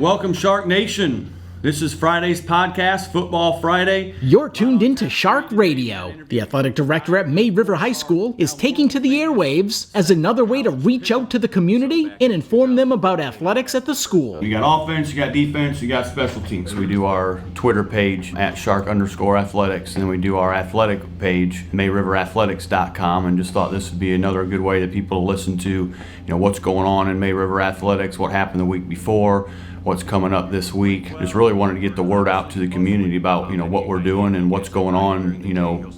welcome Shark Nation. This is Friday's podcast, Football Friday. You're tuned into Shark Radio. The athletic director at May River High School is taking to the airwaves as another way to reach out to the community and inform them about athletics at the school. You got offense, you got defense, you got special teams. We do our Twitter page at @shark_athletics, and then we do our athletic page, mayriverathletics.com, and just thought this would be another good way that people listen to, what's going on in May River Athletics, what happened the week before, what's coming up this week. Just really wanted to get the word out to the community about, what we're doing and what's going on,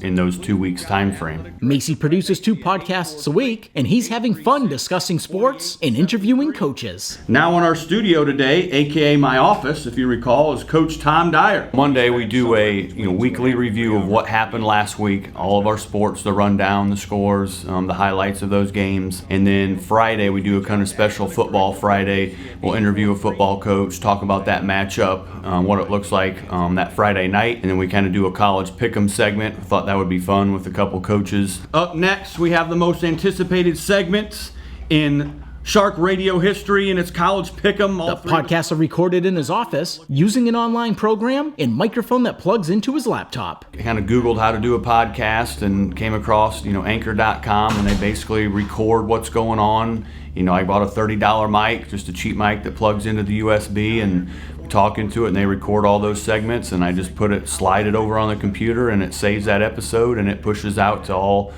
in those 2 weeks time frame. Macy produces 2 podcasts a week, and he's having fun discussing sports and interviewing coaches. Now in our studio today, aka my office, if you recall, is Coach Tom Dyer. Monday we do a weekly review of what happened last week, all of our sports, the rundown, the scores, the highlights of those games, and then Friday we do a kind of special Football Friday. We'll interview a football coach, talk about that matchup, what it looks like that Friday night, and then we kind of do a college pick'em segment. I thought that would be fun with a couple coaches. Up next, we have the most anticipated segments in Shark Radio history, and it's college pick'em. The podcasts are recorded in his office using an online program and microphone that plugs into his laptop. I kind of Googled how to do a podcast and came across, anchor.com, and they basically record what's going on. I bought a $30 mic, just a cheap mic that plugs into the USB, and we talk into it, and they record all those segments, and I just slide it over on the computer, and it saves that episode, and it pushes out to all,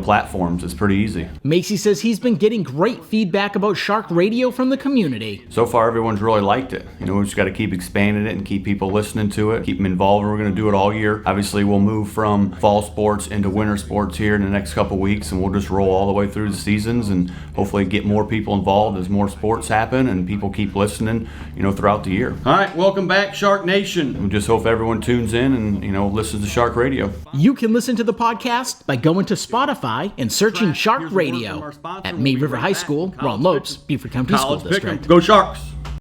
platforms. It's pretty easy. Macy says he's been getting great feedback about Shark Radio from the community. So far, everyone's really liked it. We just got to keep expanding it and keep people listening to it, keep them involved. We're going to do it all year. Obviously, we'll move from fall sports into winter sports here in the next couple weeks, and we'll just roll all the way through the seasons and hopefully get more people involved as more sports happen and people keep listening, throughout the year. All right, welcome back, Shark Nation. We just hope everyone tunes in and, listens to Shark Radio. You can listen to the podcast by going to Spotify and searching Shark Radio at May River High School, Ron Lopes, Beaufort County School District. Go Sharks!